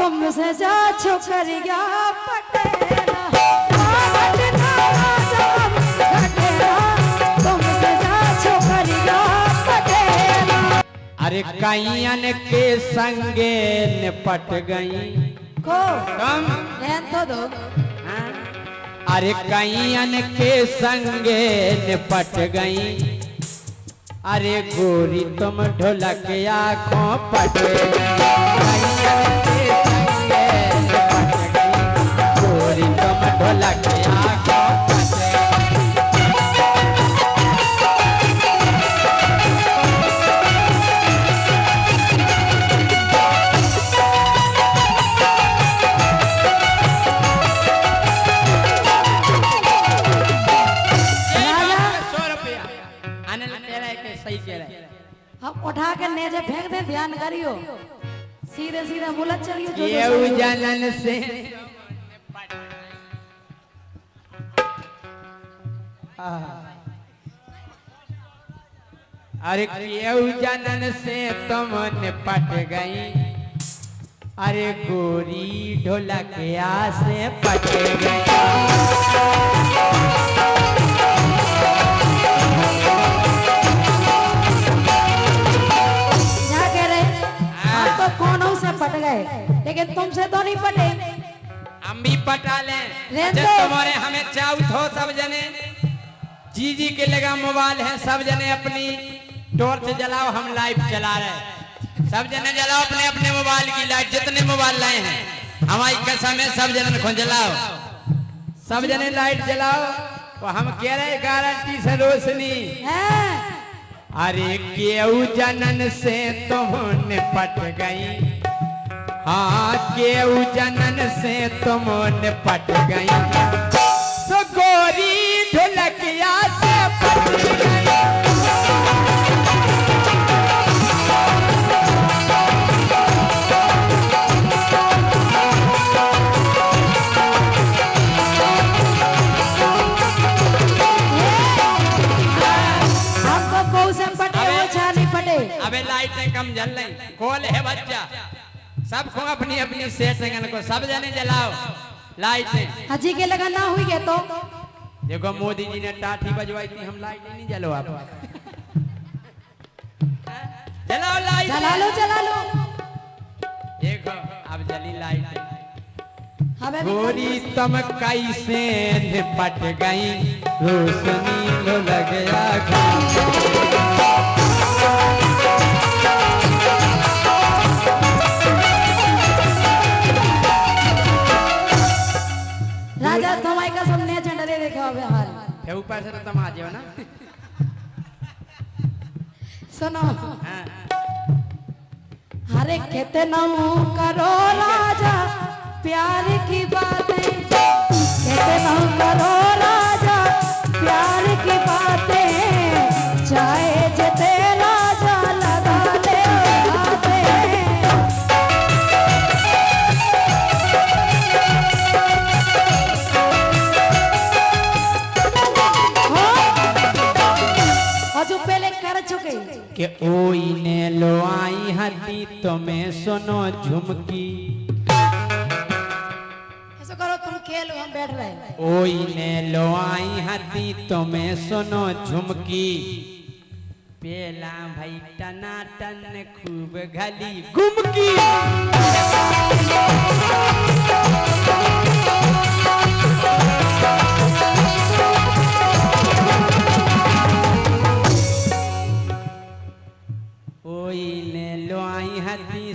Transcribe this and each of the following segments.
तुमसे जा छोकरिया पटेला घटना घटेला तुमसे जा छोकरिया पटेला। अरे कैयन के संगे निपट गई को कम रहन तो दो। अरे कैयन के संगे निपट गई। अरे गोरी तुम ढोलक आँखों पट गई। कैयन के संगे निपट गई। गोरी तुम ढोलक आँखों पट गई। हम उठा के नेजे फेंक दे, ध्यान करियो, सीधे सीधे मुलत चलियो। जो ये जनन से अरे ये जनन से तुम निपट गई। अरे गोरी ढोलकिया से पट गई। पट गए लेकिन तुमसे तो नहीं पटे। हम भी पटा लें तुम्हारे हमें चाउथ हो सब जने जी के लगा मोबाइल है सब जने अपनी टॉर्च जलाओ। हम लाइव चला रहे सब जने जलाओ अपने अपने मोबाइल की लाइट जितने मोबाइल लाए हैं हमारी कसम है सब जने को जलाओ। सब जने लाइट जलाओ तो हम कह रहे गारंटी से रोशनी है। अरे केऊ जनन से तुम निपट गई। हाँ केऊ जनन से तुम निपट गई। तो गोरी ढोलकिया से पट गई। हमको कौ से पटे वो छानी पटे। अबे लाइटें कम जल रही कॉल है बच्चा सबको अपनी अपनी सेटिंग को सब जने जलाओ लाइटें। हाजी के लगा ना हुई है तो देखो मोदी जी ने टाठी बजवाई थी हम लाइटें नहीं जलो आप जलाओ लाइट जला लो देखो अब जली लाइट। हमें गोरी तुम कैसे निपट गई। रोशनी लो लग गया राजा तुम्हारी का सबने झंडा दे देखा अबे हाल है ऊपर से तो तुम आ जाओ ना। सुनो हरे कितना करो राजा प्यार की बातें कितना करो राजा प्यार की बातें चाहे जते राजा लगा ले जो पहले कर चुके कि ओई ने लो आई हती तुम्हें सुनो झुमकी। ऐसा करो तुम खेलो हम बैठ रहे। ओई ने लो आई हती तुम्हें सुनो झुमकी। पेला भाई टना टन खूब घली गुमकी।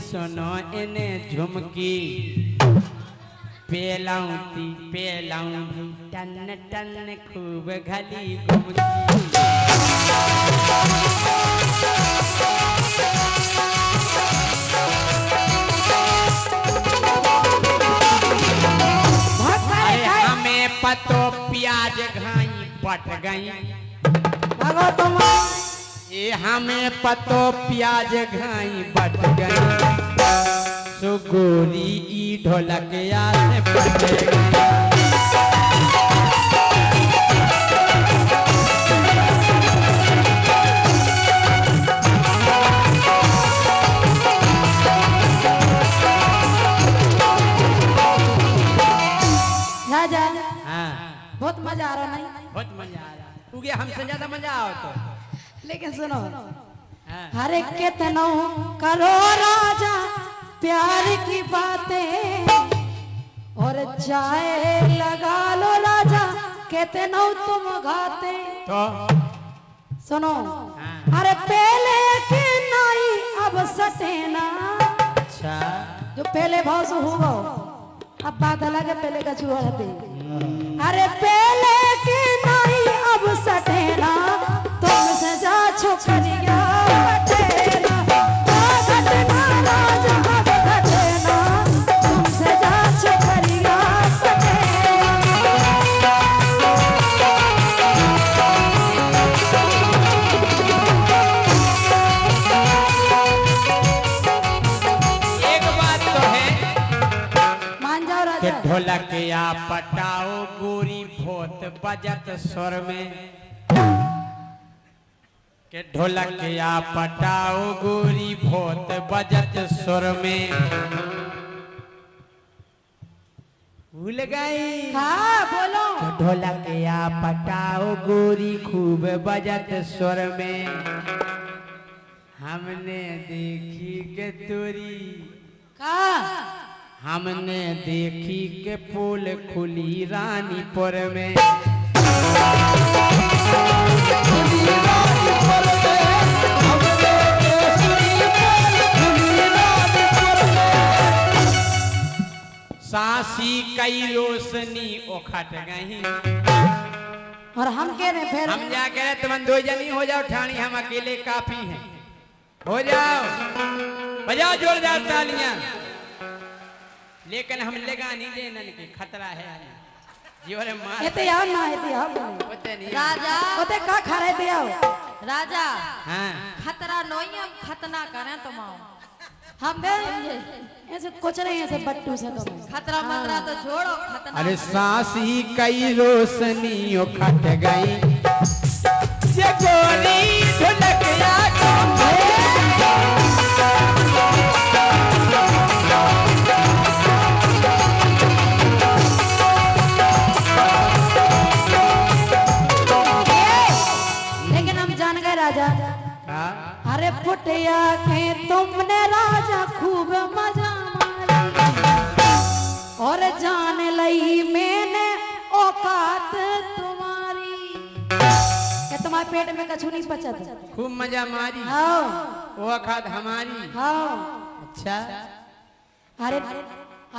सुनो इने झुमकी। पेलाऊं टन टन खूब घली गुमकी। हमें पतो प्याज घाई पट गई। भागो तुम ये हमें पतो प्याज घाई बट गई। सो गोरी ई ढोलकिया से पट गई। लेकिन सुनो हाँ। हरे कितनो करो राजा प्यार की बातें और चाहे लगा लो राजा कितनो तुम घाते। तो सुनो हाँ। अरे पहले के नाई अब सटेना। अच्छा जो पहले भाव से होगा अब बात अलग है, पहले का छुआ रहते। अरे पहले के नाई अब सटेना तुमसे जा छोकरिया बटेना। बटेना राजा अब बटेना तुमसे जा छोकरिया एक बात तो है मान जाओ कि राजा। ढोलक या पटाओ गोरी भोत बजत स्वर में, के ढोलक या पटाओ गोरी भोत बजत स्वर में। भूल गई हाँ बोलो। ढोलक या पटाओ गोरी खूब बजत स्वर में। हमने देखी के तोरी, का हमने देखी के पोल खुली रानीपुर में। सासी कई रोशनी उखट गई। और हम कह रहे फिर हम क्या कह रहे, तुम दो जनी हो जाओ ठाणी, हम अकेले काफी हैं। हो जाओ, बजाओ जोरदार तालियां। लेकिन हम लगा नहीं देना कि खतरा है। जोरे मार एते आओ ना, एते आओ होते नहीं। राजा ओते का खा रहे थे आओ। राजा हाँ खतरा नहीं हम खतना करें तुम हम दे ऐसे कुछ नहीं ऐसे बट्टू से तो खतरा मतरा तो छोड़ो खतना। अरे सासी कई रोशनी उखट गई। ये गोरी ढोलकिया लेकिन हम जान गए राजा। हाँ? अरे फुटिया के तुमने राजा खूब मजा मारी और जान लई मैंने औकात तुम्हारी। क्या तुम्हारे पेट में कछु नहीं पचा था? खूब मजा मारी, हाँ वो खाद हमारी। हाँ। अच्छा अरे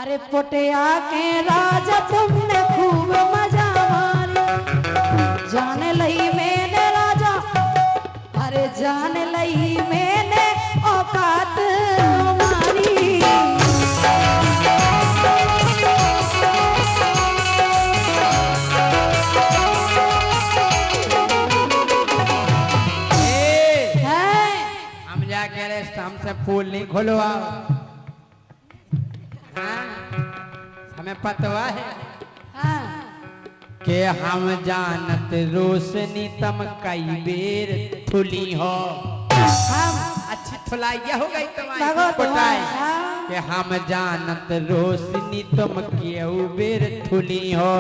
अरे फुटिया के राजा तुमने खूब मजा मारी जान लई मैंने राजा। अरे जान लई मैंने औकात तुम्हारी। है हम जा कह रहे हमसे फूल नहीं खोलवा। हाँ? हमें पतवा है हाँ कि हम जानत रोशनी तम कई बेर थुली हो। हम अच्छी थुलाइया हो गई भगो तुम्हारी कोटाई। हाँ। कि हम जानत रोशनी तुम केहू बेर थुली हो।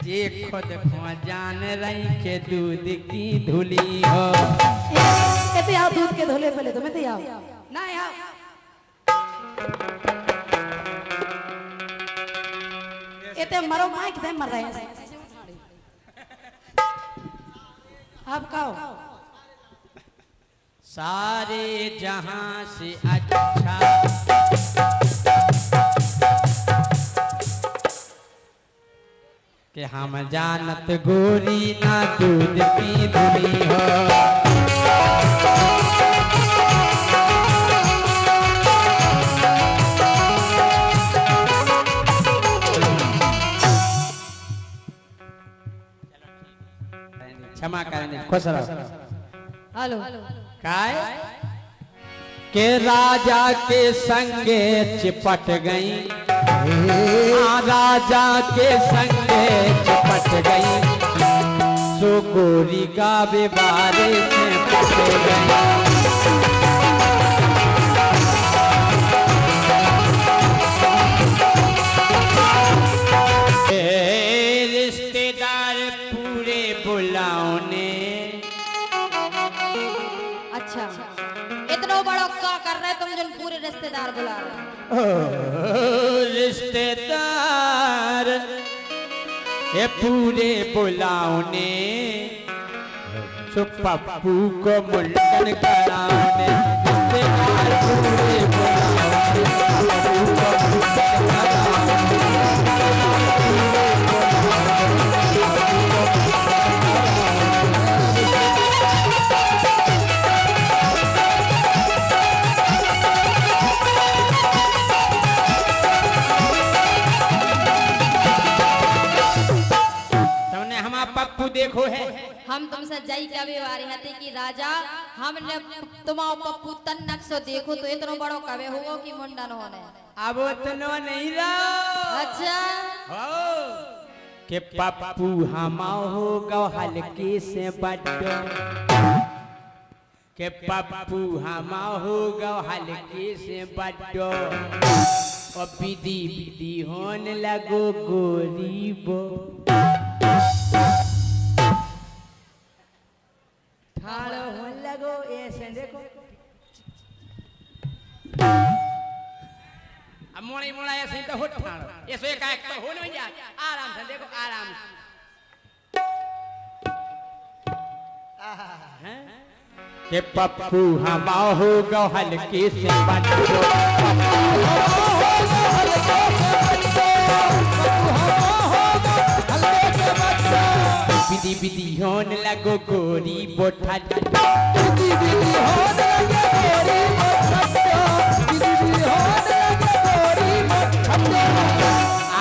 जे खुद को जान रही के दूध की धुली हो। एते आओ दूध के धोले पहले तुम्हें तो आओ ना आओ। एते मरो माइक दे मर रहे हैं। आप कहो सारे जहां से अच्छा कि हम जानत गोरी ना दूध की धुली हो। क्षमा करें, खुश रहो। हेलो काय के राजा के संगे चिपट गई। राजा के संगे चिपट गई। सो गोरी गावे बारे में पट गई। रिश्तेदार पूरे बुलाओ ने अच्छा इतना बड़ा का कर रहे तुम जन पूरे रिश्तेदार बुला रहे रिश्तेदार ये पूरे बुलाओने सो पप्पू को मुंडन कराओने रिश्तेदार पूरे बुलाओने पप्पू को मुंडन पप्पू देखो है हम तुमसे जई क्या व्यवहार हते कि राजा हमने तुम्हारा पप्पू तन्नक सो देखो तो इतना बड़ो कवे हुओ कि मुंडन होने अब उतना नहीं रहा अच्छा हो के पप्पू हमा होगा हल्के से बड्डो के पप्पू हमा होगा हल्के से बड्डो और विधि विधि होने लगो गोरीबो ठाड़ो होने लगो ऐसे देखो अब मोड़ी मोड़ा ऐसे तो हो ठाड़ो ऐसे एक तो हो नहीं जा आराम से देखो आराम से के पप्पू हमा होगा हल्के से बड्डो विधि विधि होने लगो गोरी बोठा विधि विधि होने लगो गोरी बोठा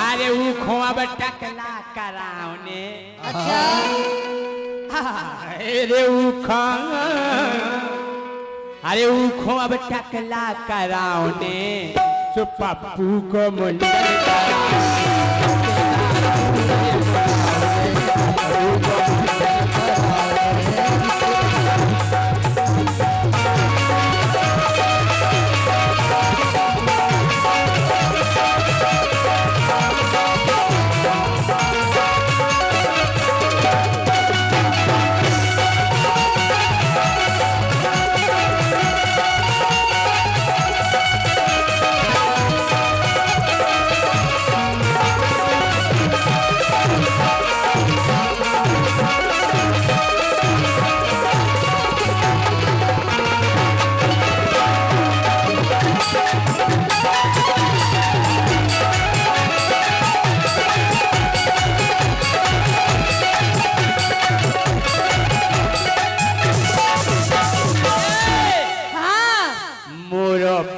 अरे वो खोआ बटकला कराओने अच्छा अरे वो खोआ बटकला कराओने सो पप्पू को मुंडन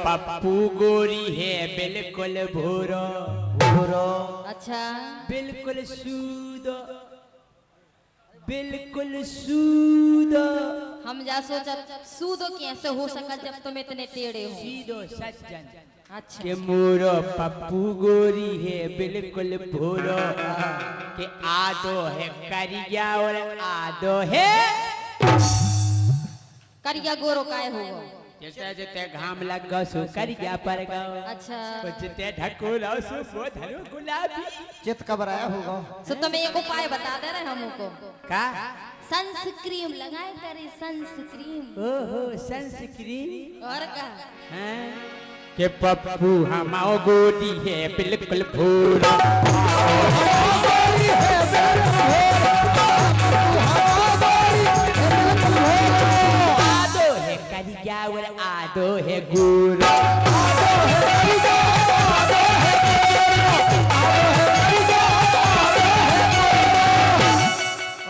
पप्पू गोरी है बिल्कुल भूरो भूरो अच्छा बिल्कुल सूदो बिल्कुल सूदो हम जा सोचा सूदो कैसे हो सका जब तुम इतने टेढ़े हो सीधो सज्जन अच्छा के मोरो पप्पू गोरी है बिल्कुल भूरो के आदो है करिया और आदो है करिया गोरो काय हो जैसे जैसे घाम लग गो सो करिया पर गो अच्छा तो जैसे ढकोला सो वो धरो गुलाबी चित घबराया होगा सो तुम एक उपाय बता दे रहे हमको का सनस्क्रीन लगाए करे सनस्क्रीन ओहो सनस्क्रीन और का हैं के पप्पू हमाओ गोदी है बिल्कुल भूरा आदो है करिया और आदो है गोरा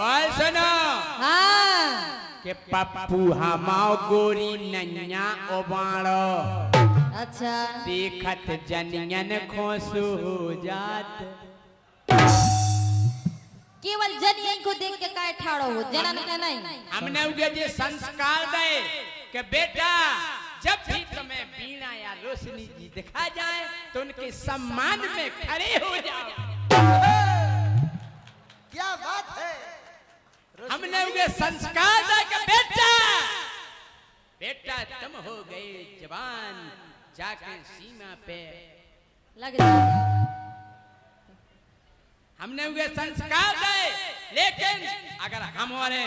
और सुनो हाँ के पप्पू हमाओ गोरी नन्या ओबाड़ो अच्छा देखत जनियन खोसू हो जात केवल जनियन को देख के काय ठाड़ो हो जनन का नहीं हमने उगे जे संस्कार दे कि बेटा जब भी तुम्हें बीना या रोशनी जी दिखा जाए तो उनके सम्मान में खड़े हो जाओ क्या बात है हमने उगे संस्कार दे कि बेटा बेटा तुम हो गए जवान जाके सीमा पे लग जा हमने उगे संस्कार दे लेकिन अगर हमारे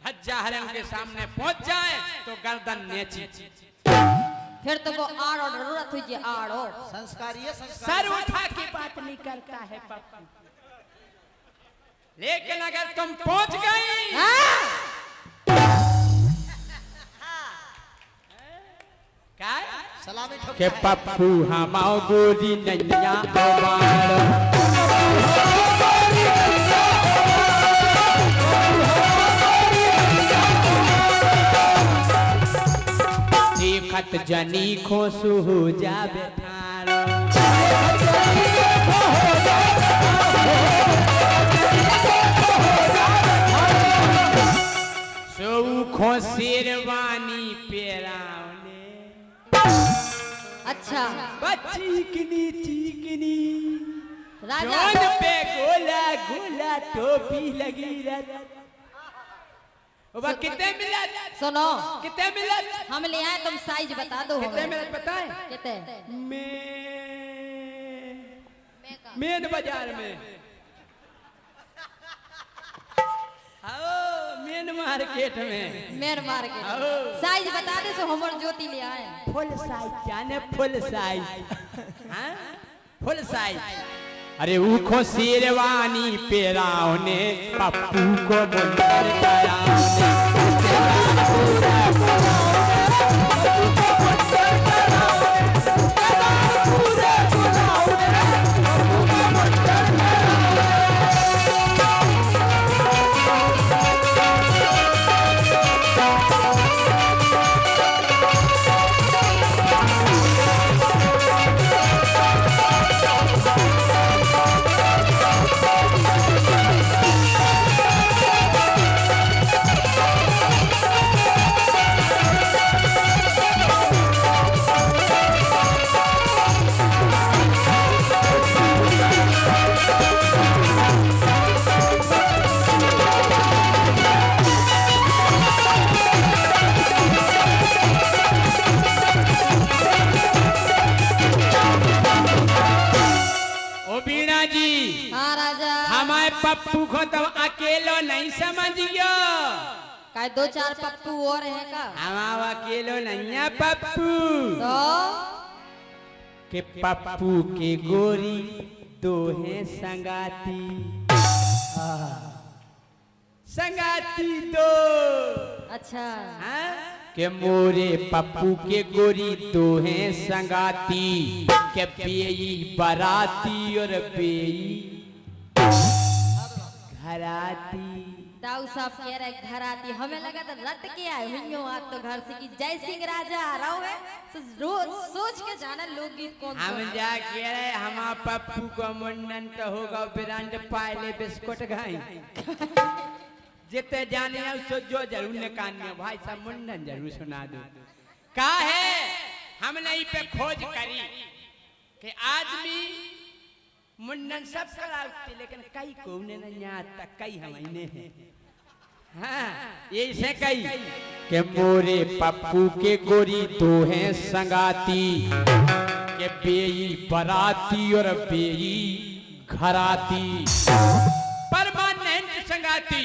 हज्जा हरम के सामने पहुंच जाए तो गर्दन नेची, फिर तो वो आड़ो जरूरत हुई जी आड़ो। संस्कारी है, संस्कारी। सर उठा के बात नहीं करता है पप्पू, लेकिन अगर तुम पहुंच गई क्या सलामी ठोक के पप्पू हमाओ गोरी नैया अवार देखत जनी खोसु हो जाबे सो खो शेरवानी पेरावने अच्छा चीकनी चीकनी राजा जोन पे गोला गोला टोपी लगी रहती। वो कितने मिला? सुनो कितने मिला? हम ले आए, तुम साइज बता दो। कितने मिला बताए? कितने मेन बाजार में, मेन मार्केट में, मेन मार्केट साइज बता दे सो हमर ज्योति ले आए। फुल साइज जाने, फुल साइज, हाँ फुल साइज। अरे उखो शेरवानी पेरावने पप्पू को मुंडन करावने पप्पू को तो अकेलो नहीं समझियो, का दो चार पप्पू और है का? हम अकेलो नहीं है पप्पू तो के पप्पू के गोरी दो है संगाती, संगाती दो। अच्छा हाँ? के मोरे पप्पू के गोरी दो हैं संगाती, के पेई बराती और पेई घराती। दाऊ साहब कह रहे घर आती, हमें लगा था रट के आए हुई हो आज तो घर से कि जय सिंह राजा आ रहा है, तो रोज सोच के जाना लोकगीत कौन हम जा कह रहे हमारा पप्पू को मुंडन तो होगा, ब्रांड पायले बिस्कुट खाई जितने जाने उसको जो जरूर निकालने भाई साहब मुंडन जरूर सुना दो। का है हम नहीं पे खोज करी कि आदमी मुंडन सब कराते, लेकिन कई को ने यहाँ तक कई हम हैं। हाँ ये से कई के मोरे पप्पू के गोरी दो हैं संगाती, के बेई बराती और बेई घराती, परमानेंट संगाती।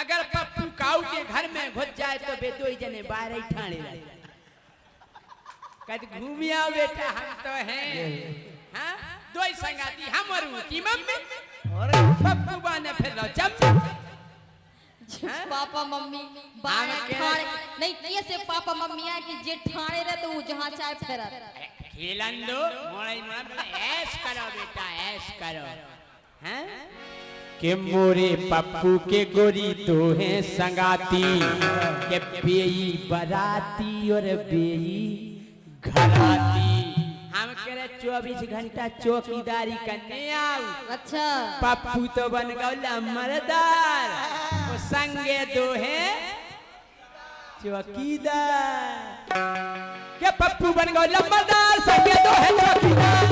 अगर पप्पू काऊ के घर में घुस जाए तो बे दो ही जने बाहर ही ठाणे रहे, कद घूमिया बेटा हम तो हैं। हाँ दो ही संगाती, हम और की मम्मी और पप्पू बाने फिर लो जब पापा मम्मी बाहर ठाणे नहीं, ये से पापा मम्मी आए कि जे ठाणे रहे तो वो जहाँ चाहे फिर खेलन दो मोड़े मार ऐश करो बेटा ऐश करो। हैं के मोरे पप्पू के गोरी दो हैं संगाती, के बेई बराती और बेई घराती। हम कह रहे 24 घंटा चौकीदारी करने आओ। अच्छा पप्पू तो बन गया मर्दार, वो संगे दो हैं चौकीदार। के पप्पू बन गया मर्दार, संगे दो हैं चौकीदार।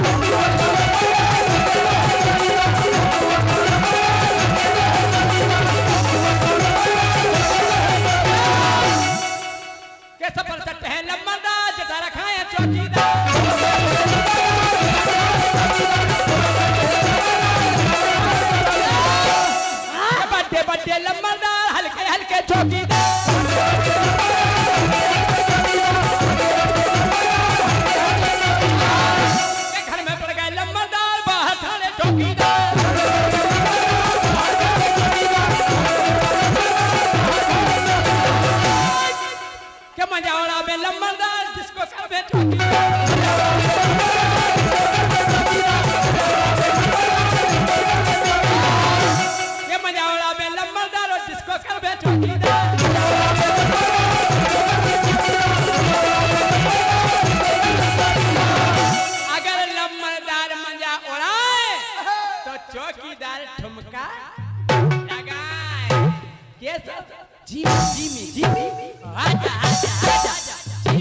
के सफल सकते हैं लम्बादार, जटा रखा है चौकीदार। बड्डे बड्डे लम्बादार, हल्के हल्के चौकी मजावड़ा में लंबरदार जिसको कर बे चौकीदार ये मजावड़ा में लंबरदार और जिसको कर बे चौकीदार अगर लंबरदार मजा उड़ाए तो चौकीदार ठुमका लगाए कैसे जी आजा आजा आजा जी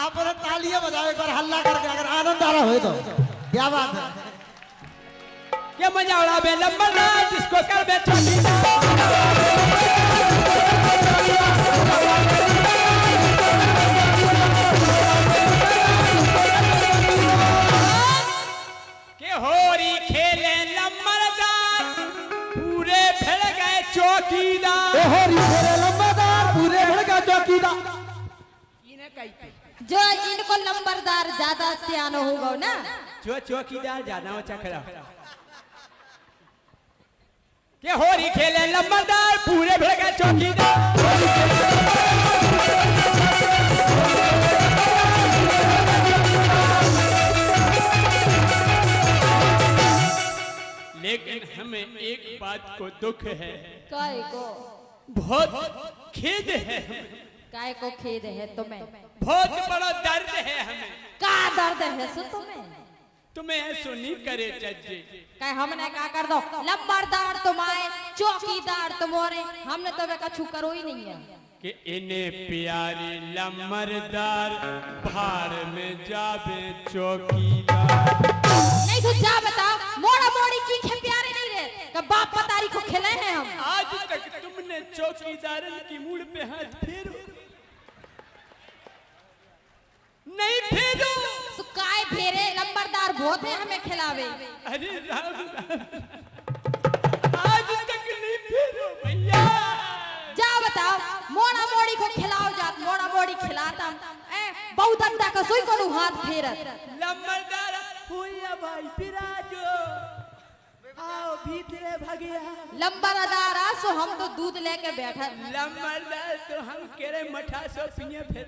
आप बोले तालियां बजाओ एक बार हल्ला करके अगर आनंद आ रहा हो तो क्या बात है क्या मजा उड़ा बे लंबरदार जिसको कर बे चौकीदार के होरी खेले लंबरदार पूरे भिड़ गए चौकीदार होरी खेले लंबरदार पूरे भड़ का चौकीदार जो इनको नंबरदार ज्यादा सियानो होगा ना जो चौकीदार ज्यादा हो चखरा के होरी खेले लंबरदार पूरे भिड़ गए चौकीदार लेकिन हमें एक बात को दुख है काय को बहुत खेद है काय को खेद है तुम्हें बहुत बड़ा दर्द है हमें का दर्द है सो तुम्हें ऐसो नहीं करे जज्जे काय हमने का कर दो लंबरदार तुम्हारे चौकीदार तुम्हारे हमने तो वे कछु करो ही नहीं है कि इन्हें प्यारी लंबरदार भाड़ में जावे चौकीदार नहीं तो जा बताओ मोड़ा मोड़ी की खे प्यारे नहीं रहे का बाप पतारी को खिले हैं हम आज तक तुमने चौकीदारन की मूड़ पे हाथ फेरो नहीं फेरो सो काय फेरे नंबरदार बहुत है हमें खिलावे अरे राम आज तक नहीं फेरो भैया जा बताओ मोड़ा मोड़ी को खिलाओ जात मोड़ा मोड़ी खिलाता ए बहुत अंडा का सोई को हाथ फेरत लंबरदार होया भाई पिराजो आओ भीतरे भगिया लंबरदार आ सो हम तो दूध लेके बैठा लंबरदार तो हम केरे मठा सो पिए फिर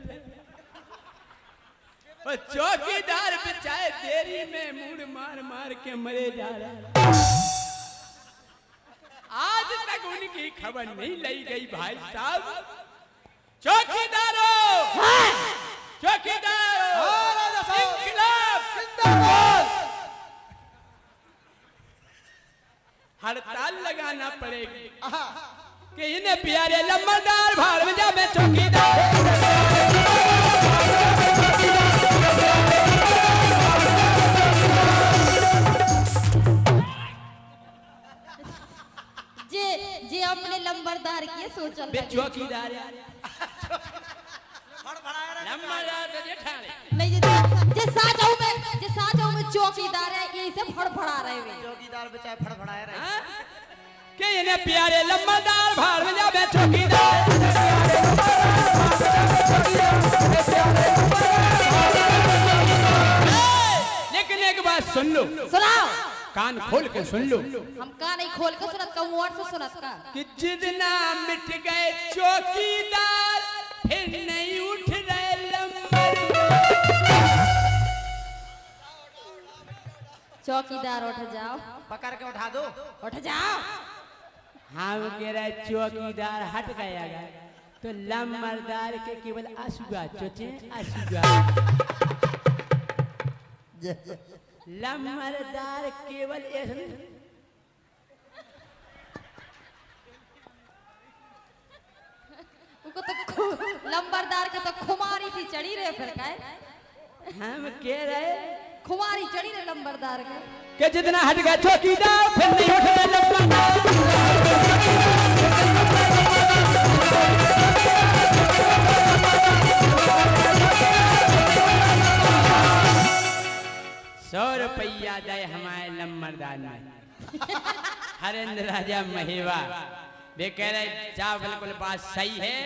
और चौकीदार बेचारे देरी में मुड़ मार मार के मरे जा रहा आज तक उनकी खबर नहीं लाई गई भाई साहब चौकीदारों चौकीदारों इंकलाब जिंदाबाद हड़ताल लगाना पड़ेगी कि इन्हें प्यारे लंबरदार भाड़ में जावे चौकीदार जे अपने लंबरदार की सोचल बे चौकीदार लंबरदार तो जेठानी नहीं जे साजाऊ में चौकीदार है यही से फड़फड़ा रहे वे चौकीदार बेचारे फड़फड़ाए रहे कि इन्हें प्यारे लंबरदार भाड़ में जावे चौकीदार लेकिन एक बात सुन लो सुनाओ कान खोल के सुन लो हम का नहीं खोल के सुनत का मुंह से सुनत का कि जितना मिट गए चौकीदार फिर नहीं उठ रहे लंबरदार चौकीदार उठ जाओ पकड़ के उठा दो उठ जाओ हम कह रहे चौकीदार हट गया तो लंबरदार के केवल आंसुआ चोचे आंसुआ लंबरदार केवल उनको तो लंबरदार के तो खुमारी सी चढ़ी रहे फिर का हम कह रहे खुमारी चढ़ी रहे लंबरदार के कि जितना हट गया चौकीदार फिर नहीं उठ रहे लंबरदार 100 रुपया दे हमारे लंबरदार में हरेंद्र राजा महेवा वे कह रहे जा बिल्कुल बात सही है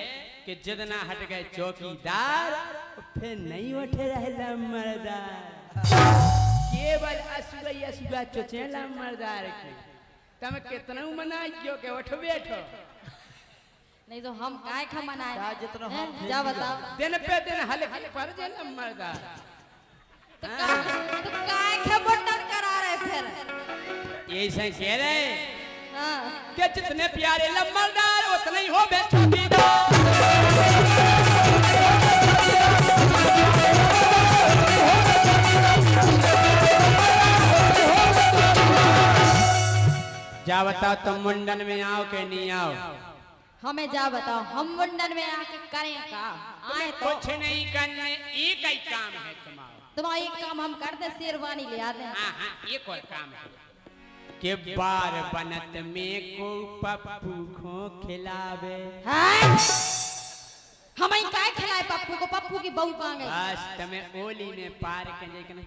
कि जितना हट गए चौकीदार फिर नहीं उठे रहे लंबरदार केवल असुआ असुआ चोचे लंबरदार के तम कितना मनाई क्यों के उठ बैठो नहीं तो हम काय खा मनाए क्या जितना हैं? हम जा बताओ दिन पे दिन हल पर जे न मरदा तो काय खा बटन करा रहे फिर ऐसे कह रहे हाँ कि जितने प्यारे लम्बरदार उतने ही हो बे चौकीदार जा बताओ तुम मुंडन में आओ के नहीं आओ हमें जा बताओ हम मुंडन में आके करें का आए तो कुछ नहीं करने एक ही काम है तुम्हारा तुम्हारा एक काम हम कर दे शेरवानी ले आते हैं हाँ हाँ एक और काम है के बार बनत में को पप्पू खो खिलावे हैं? हम ही काय खिलाए पप्पू को पप्पू की बहू कहाँ गई बस तुम्हें ओली में पार के लेकिन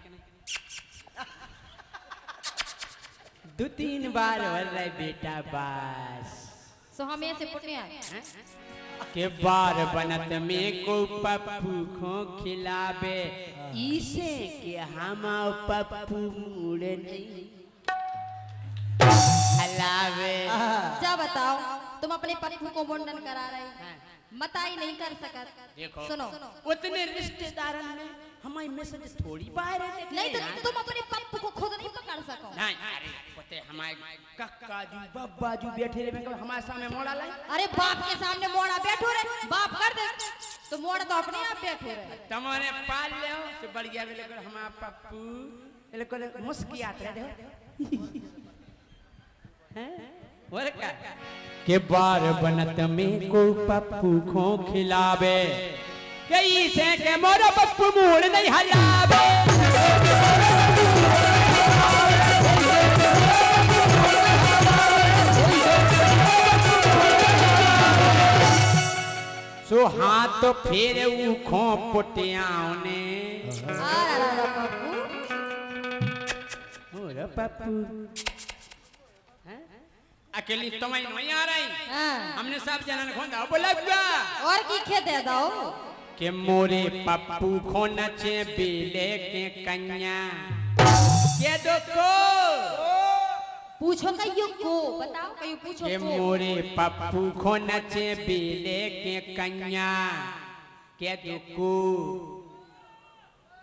दो तीन बार हो रहा बेटा बस सो हम ऐसे पुटने आए के बार बनत में को पप्पू खो खिलावे इसे के हम पप्पू मुड़े नहीं हलावे जा बताओ तुम अपने पप्पू को मुंडन करा रहे मताई नहीं कर सकत देखो सुनो उतने रिश्तेदारन में हमारी मैसेज थोड़ी बाहर है नहीं तो तुम अपने पप्पू को खुद नहीं पकड़ सको नहीं अरे पते हमारे कक्का जी बब्बा जी बैठे रहे हमारे सामने मोड़ा लाए अरे बाप के सामने मोड़ा बैठो रे बाप कर दे तो मोड़ा तो अपने आप बैठो रे तुम्हारे पाल ले हो तो बढ़िया भी लेकर हमारा पप्पू लेकर मुस्कियात रहे हो और क्या के बार बनत में को पप्पू खो खिलावे कई से के मोरा पप्पू मुड़ नहीं हलावे सो हाथ तो फेर उखों पुटियाओं ने पप्पू मोरा पप्पू अकेली तुम्हें नहीं आ रही हाँ। हमने सब जनन खोंदा बोला और की खे दे दो के मोरे पप्पू खो नचे बेले के कन्या के दो को पूछो कहियो को बताओ कहियो पूछो के को मोरे पप्पू खो नचे बेले के कन्या के दो को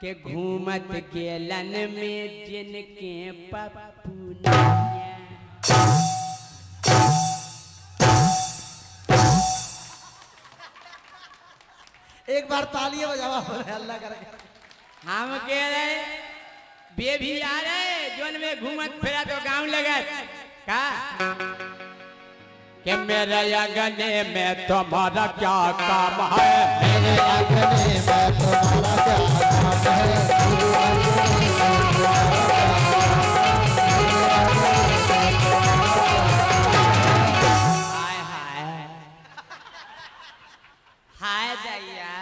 के घूमत गेलन में जिनके पप्पू नैया एक बार तालियां बजावा अल्लाह करके हम कह रहे बेबी आ रहे जोन में घूमत फिरा तो गांव लगत का कि मेरे अगने में तुम्हारा क्या काम है मेरे अगने में तुम्हारा हाय हाय हाय दैया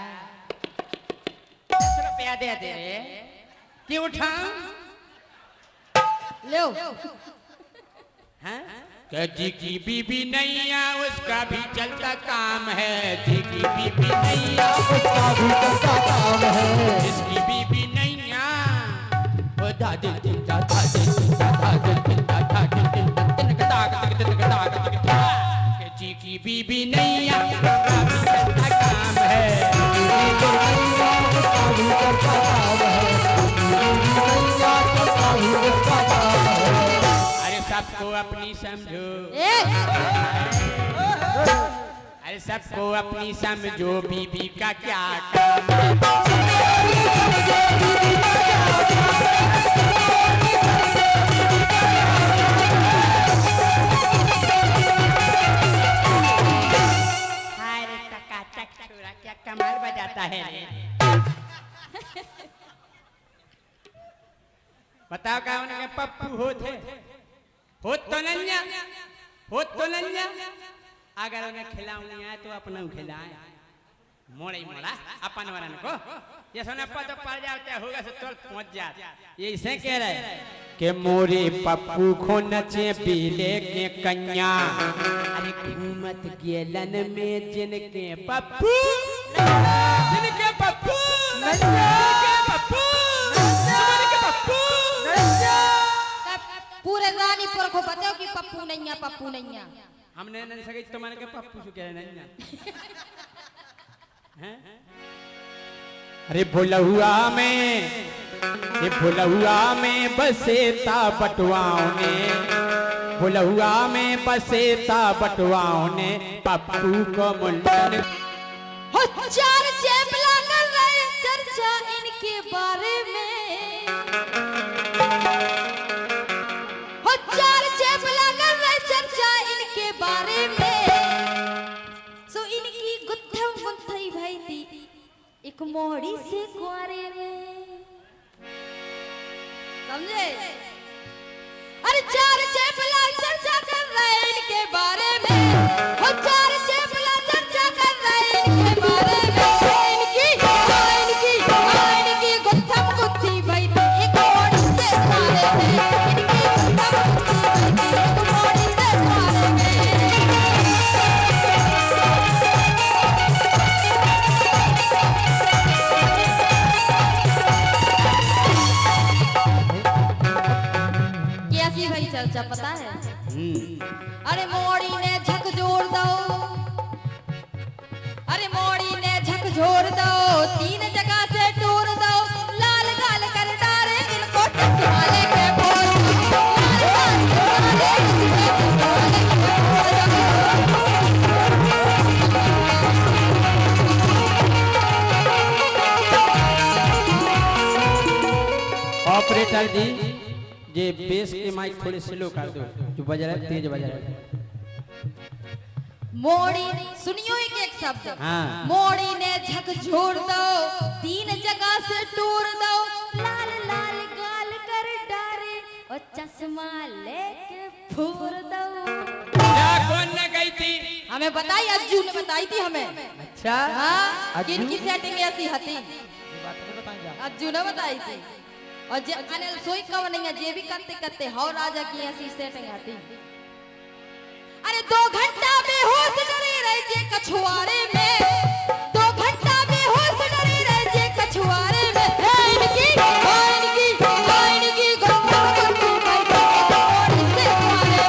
10 रुपया दे दे कि उठाऊं लो हैं कि जी की बीबी नैया उसका भी चलता काम है जी की बीबी नैया उसका भी चलता काम है इसकी बीबी नैया ओ दादी जी की बीबी नैया उसका भी चलता काम है अरे सबको अपनी समझो अरे सबको अपनी समझो बीबी का क्या काम है हाय रे टकाटक छोरा क्या कमाल बजाता है रे बताओ क्या उनके पप्पू होते हो तो नन्या अगर उन्हें खिलाऊं नहीं आए तो अपना खिलाए मोड़ा ही मोड़ा अपन वरन को ये सोना पद पड़ जाते होगा से तुरंत पहुंच जाते ये इसे कह रहे कि मोरे पप्पू खो नचे पीले के कन्या अरे घूमत गेलन में जिनके पप्पू जिनके पप्पू जिनके पप्पू पूरे रानीपुर को बताओ कि पप्पू नैया हमने नहीं सके तो मैंने कहा पप्पू से कह नहीं हैं। अरे भुलहुआ में बसेता बटुआओं ने, भुलहुआ में बसेता बटुआओं ने पप्पू को मुंडन। हो चार चेपला कर रहे चर्चा इनके बारे में, हो चार चेपला कर रहे चर्चा इनके बारे में। सो इनकी गुत्थम गुत्थई भाई थी एक मोड़ी से कुआरे में, समझे? अरे चार चेपला चर्चा कर रहे इनके बारे में, हो चार चेपला चर्चा कर रहे इनके बारे में। इनकी गुत्थम गुत्थी भाई एक मोड़ी से कुआरे में, इनकी गुत्थम गुत्थी भाई एक मोड़ी से कुआरे में। कैसी भाई चर्चा पता है? अरे मोड़ी ने झकझोर दो, अरे मोड़ी ने झकझोर दो, तीन जगह से टूर दो, लाल गाल कर डारे इनको टसवाले के बोल, लाल गाल कर डारे ऑपरेटर जी ये बेस के माइक थोड़े स्लो कर दो, जो बज रहा है तेज बज रहा है। मोड़ी सुनियो एक शब्द। हाँ। मोड़ी ने झकझोर दो, तीन जगह से टूर दो, लाल लाल गाल कर डारे और चश्मा लेके फूर दो। क्या कौन न गई थी? हमें बताई, अज्जू ने बताई थी हमें। अच्छा हाँ, अज्जू? किनकी सेटिंग ऐसी हती? अज्जू ने बताई थी। और जे अनिल सोई कव नहीं है, जे भी करते हो राजा की ऐसी सेटिंग आती। अरे 2 घंटा बेहोश डरे रहे जे कछुआरे में, 2 घंटा बेहोश डरे रहे जे कछुआरे में। इनकी गुत्थम गुत्थी भाई एक मोड़ी से कुआरे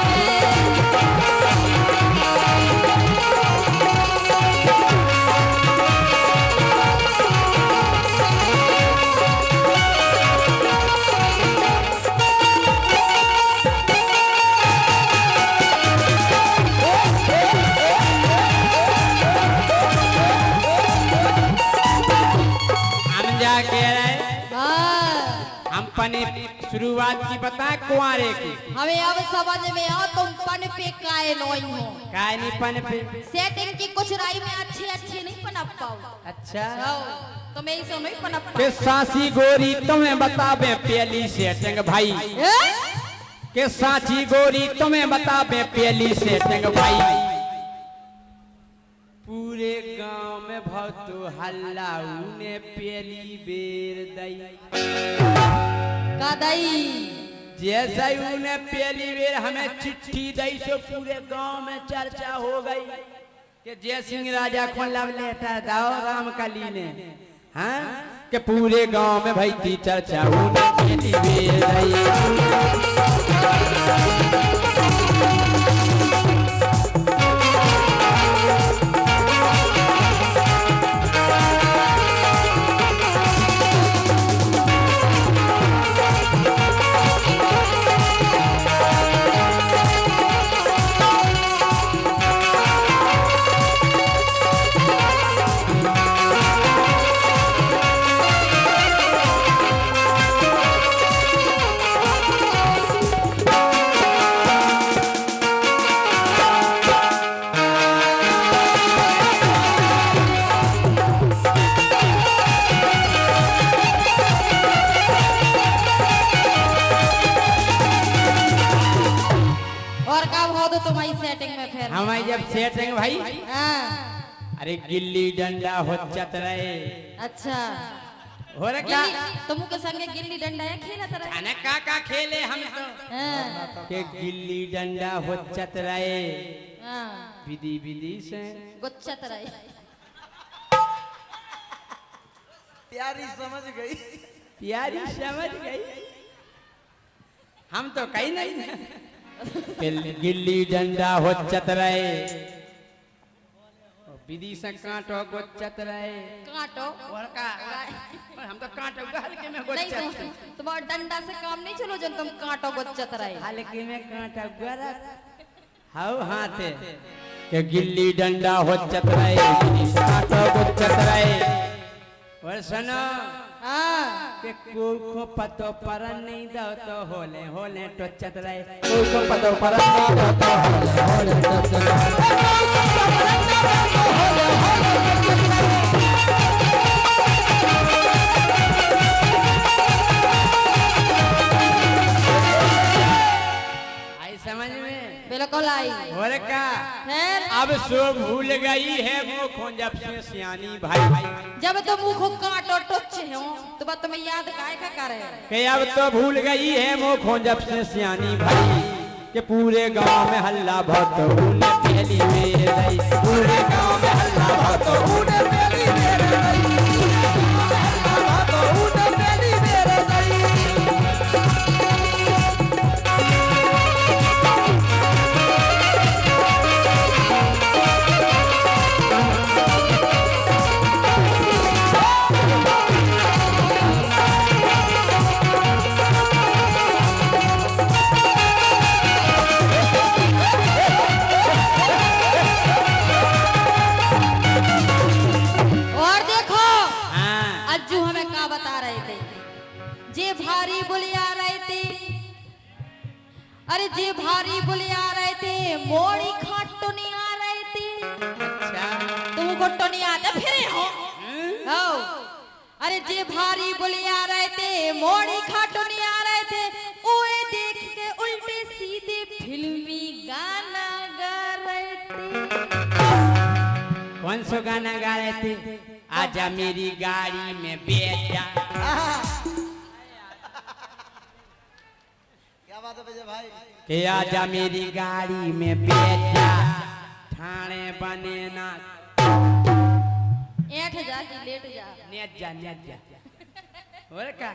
पने शुरुआत की बता कुआरे की। हमें अब समझ में आओ तुम पन पे काहे लोई हो। काय नहीं पन पे? सेटिंग की कुछ राय में अच्छे नहीं पनप पाओ। अच्छा तो मैं इसे नहीं पनप पाओ। के सासी गोरी तुम्हें बताबे पहली सेटिंग भाई, के साची गोरी तुम्हें बताबे पहली सेटिंग भाई। पूरे गांव में बहुत हल्ला उने पहली बेर दई का दई, जैसा ही उन्हें पहली बेर हमें चिट्ठी दई सो पूरे गांव में चर्चा हो गई कि जय सिंह राजा को लव लेटर दाओ राम कली ने। हाँ कि पूरे गांव में भाई थी चर्चा उन्हें पहली बेर दई। हमारी जब सेटिंग भाई, अरे गिल्ली डंडा हो चत रहे। अच्छा हो रहा क्या? तुम के संगे गिल्ली डंडा या खेला तरह? अने का खेले हम तो के गिल्ली डंडा हो चत रहे। विधि विधि से गुच्छत रहे। प्यारी समझ गई, प्यारी समझ गई। हम तो कहीं नहीं गिल्ली डंडा हो चतराए विधि से कांटो गोचत रहे काटो और का और हम तो कांटो हल्के में नहीं गोचत तुम्हारा डंडा से काम नहीं चलो जब तुम काटो गोचत रहे हल्के में कांटा गरक हाउ हाथ के गिल्ली डंडा हो चतराए विधि से कांटो गोचत रहे और सुनो हाँ के को पतो पर नहीं दो तो होले होले टोचत रहे को पतो पर नहीं दो तो होले होले टोचत आई समझ में बिल्कुल आई और का फिर अब सो भूल गई है वो खोजब से सियानी भाई जब तुम मुंह को काटो टोचे हो तो बात तुम्हें याद काहे का करे के अब तो भूल गई है वो खोजब से सियानी भाई के पूरे गांव में हल्ला बहुत उने पहली मेरे रही पूरे गांव में हल्ला बहुत उने पहली मेरे रही हल्ला बहुत उने पहली मेरे रही भारी बुलिया रहे थे अरे जे भारी बुलिया रहे थे मोड़ी खाटो नहीं आ रहे थे अच्छा तुमको तो नहीं आता फिर हो अरे जे भारी बुलिया रहे थे मोड़ी खाटो नहीं आ रहे थे ओए देख के उल्टे सीधे फिल्मी गाना गा रहे थे कौन सा गाना गा रहे थे आजा मेरी गाड़ी में बैठ जा बात है विजय भाई के आजा मेरी गाड़ी में बैठ जा ठाणे बने ना ऐठ जा कि लेट जा नेट जा और का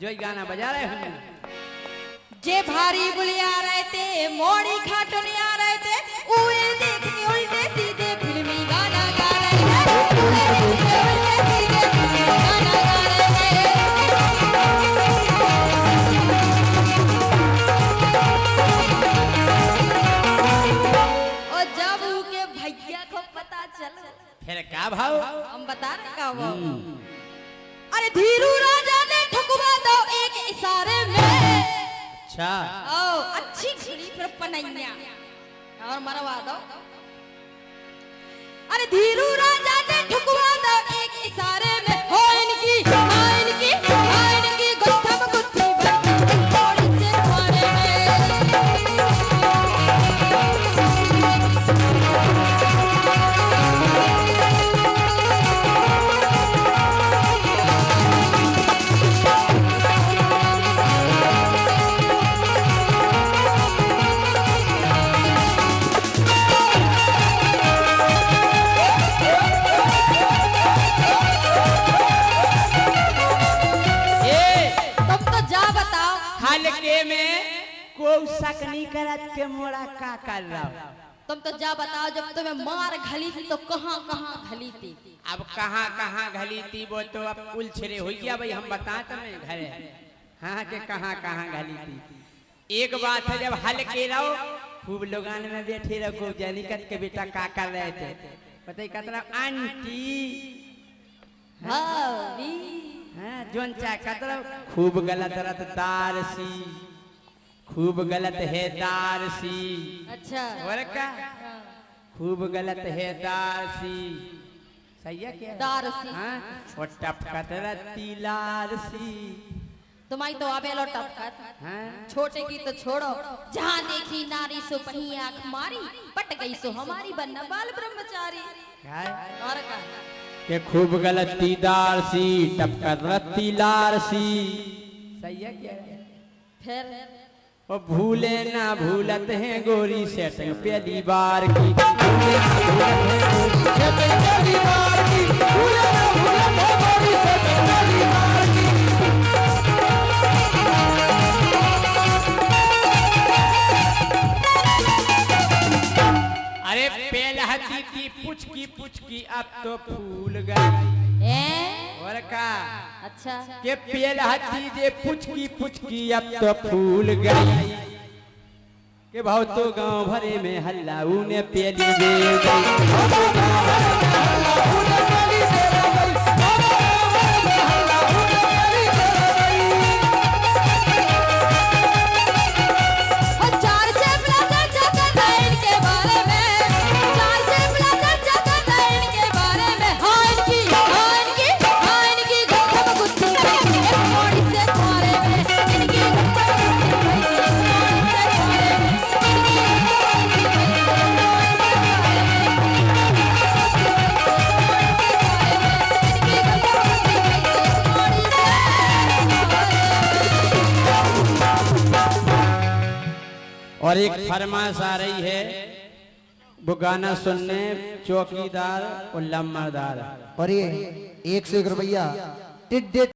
जो ये गाना बजा रहे हैं जे भारी बुलिया रहे थे मोड़ी खाटो नहीं आ रहे थे उए देख के उल्टे सीधे फिल्मी गाना गा रहे थे उए देख के उल्टे सीधे फिल्मी गाना गा रहे थे फिर क्या भाव हम बता रहे का वो अरे धीरू राजा ने ठुकवा दो एक इशारे में अच्छा ओ अच्छी खड़ी फिर पनैया और मरवा दो अरे धीरू राजा ने ठुकवा दो एक इशारे में हो इनकी गुत्थम गुत्थी बंदी थोड़ी से थाने शक नहीं करत के मोड़ा का कर रहा तुम तो जा बताओ जब तुम्हें मार घली थी तो कहाँ कहाँ घली थी अब कहाँ कहाँ घली थी वो तो अब उलझे हो गया भाई हम बता तुम्हें घरे हाँ के कहाँ कहाँ घली थी एक बात है जब हल के रहो खूब लोगान में बैठे रहो जनिकत के बेटा का कर रहे थे पता कतरा आंटी हाँ जोन चा कतरा खूब गलत रतदार सी खूब गलत है दारसी अच्छा और क्या खूब गलत है दारसी सही है क्या दारसी हाँ और टपकत रती लारसी तुम्हारी तो आबे लो टपकत हाँ छोटे की तो छोड़ो जहाँ देखी नारी सो पही आँख मारी पट गई सो हमारी बनना बाल ब्रह्मचारी और का के खूब गलती दारसी टपकत रती लारसी सही है क्या फिर और भूले ना भूलत हैं गोरी सेटिंग पहली बार की भूले ना भूलत हैं पहली बार की भूले ना भूलत हैं गोरी सेटिंग पहली बार की पेलहती थी पुचकी अब तो फूल गई। और का अच्छा के पेलहती जे पुचकी अब तो फूल गई। के भाव तो गांव भरे में हल्ला उने पेली दे और एक फरमाइश आ रही है वो गाना सुनने चौकीदार और लम्बरदार। और ये 101 रुपया टिड्डे